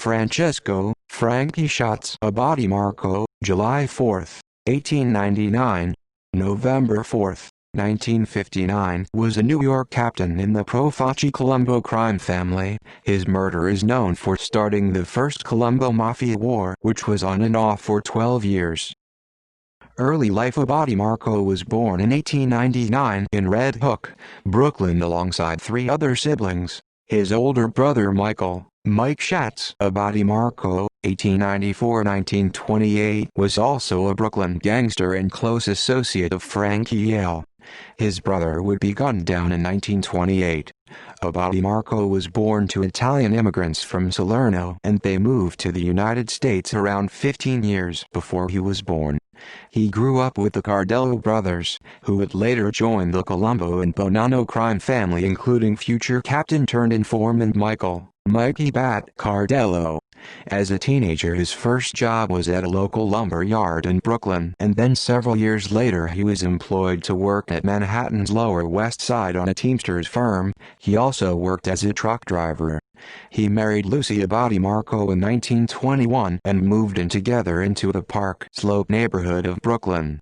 Francesco "Frankie Shots" Abbatemarco, July 4, 1899, November 4, 1959, was a New York captain in the Profaci Colombo crime family. His murder is known for starting the first Colombo Mafia war, which was on and off for 12 years. Early life. Abbatemarco was born in 1899 in Red Hook, Brooklyn, alongside three other siblings. His older brother Mike Schatz Abbatemarco, 1894–1928, was also a Brooklyn gangster and close associate of Frankie Yale. His brother would be gunned down in 1928. Abbatemarco was born to Italian immigrants from Salerno, and they moved to the United States around 15 years before he was born. He grew up with the Cardello brothers, who would later join the Colombo and Bonanno crime family, including future captain-turned-informant Mikey "Bat" Cardello. As a teenager, his first job was at a local lumber yard in Brooklyn, and then several years later he was employed to work at Manhattan's Lower West Side on a teamster's firm. He also worked as a truck driver. He married Lucy Abbatemarco in 1921 and moved in together into the Park Slope neighborhood of Brooklyn.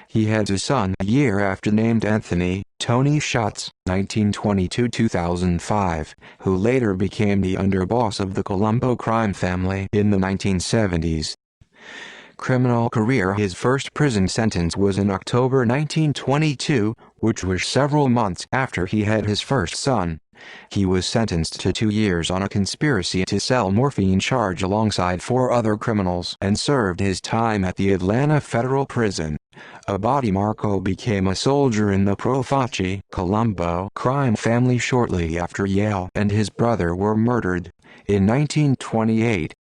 He had a son a year after named Anthony "Tony" Shots, 1922–2005, who later became the underboss of the Colombo crime family in the 1970s. Criminal career. His first prison sentence was in October 1922, which was several months after he had his first son. He was sentenced to 2 years on a conspiracy to sell morphine charge alongside 4 other criminals and served his time at the Atlanta Federal Prison. Abbatemarco became a soldier in the Profaci Colombo crime family shortly after Yale and his brother were murdered. In 1928,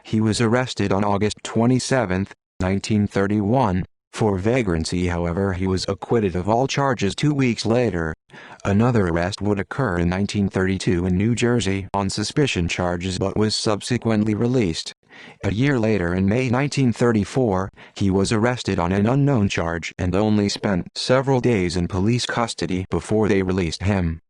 he was arrested on August 27, 1931, for vagrancy. However, he was acquitted of all charges 2 weeks later. Another arrest would occur in 1932 in New Jersey on suspicion charges but was subsequently released. A year later, in May 1934, he was arrested on an unknown charge and only spent several days in police custody before they released him.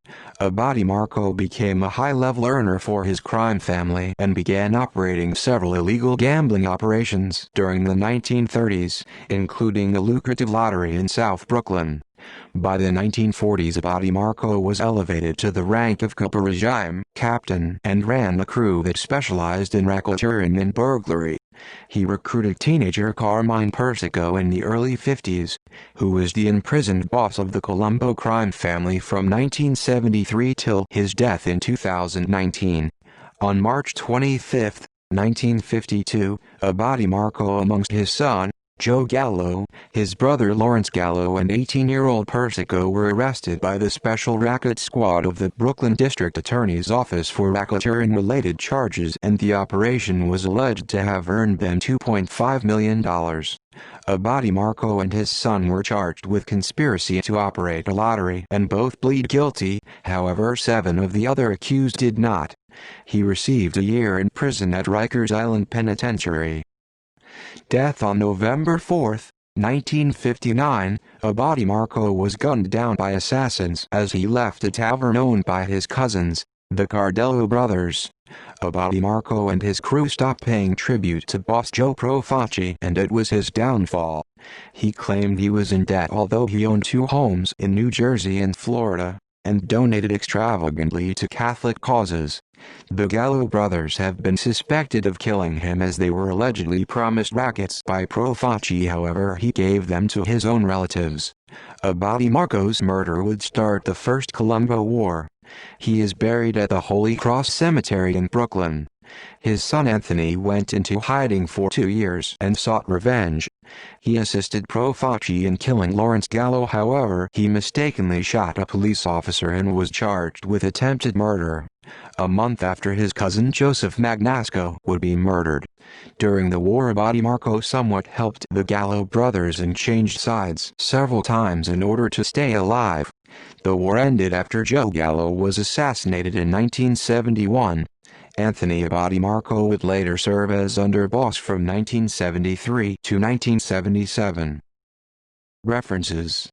Abbatemarco became a high-level earner for his crime family and began operating several illegal gambling operations during the 1930s, including a lucrative lottery in South Brooklyn. By the 1940s, Abbatemarco was elevated to the rank of caporegime captain and ran a crew that specialized in racketeering and burglary. He recruited teenager Carmine Persico in the early 50s, who was the imprisoned boss of the Colombo crime family from 1973 till his death in 2019. On March 25, 1952, Abbatemarco, amongst his son, Joe Gallo, his brother Lawrence Gallo, and 18-year-old Persico were arrested by the Special Racket Squad of the Brooklyn District Attorney's Office for racketeering-related charges, and the operation was alleged to have earned them $2.5 million. Abbatemarco and his son were charged with conspiracy to operate a lottery and both plead guilty. However, 7 of the other accused did not. He received a year in prison at Rikers Island Penitentiary. Death. On November 4, 1959, Abbatemarco was gunned down by assassins as he left a tavern owned by his cousins, the Cardello brothers. Abbatemarco and his crew stopped paying tribute to boss Joe Profaci, and it was his downfall. He claimed he was in debt, although he owned 2 homes in New Jersey and Florida, and donated extravagantly to Catholic causes. The Gallo brothers have been suspected of killing him, as they were allegedly promised rackets by Profaci. However, he gave them to his own relatives. Abbatemarco's murder would start the First Colombo War. He is buried at the Holy Cross Cemetery in Brooklyn. His son Anthony went into hiding for 2 years and sought revenge. He assisted Profaci in killing Lawrence Gallo. However, he mistakenly shot a police officer and was charged with attempted murder. A month after, his cousin Joseph Magnasco would be murdered. During the war, Abbatemarco somewhat helped the Gallo brothers and changed sides several times in order to stay alive. The war ended after Joe Gallo was assassinated in 1971. Anthony Abbatemarco would later serve as underboss from 1973 to 1977. References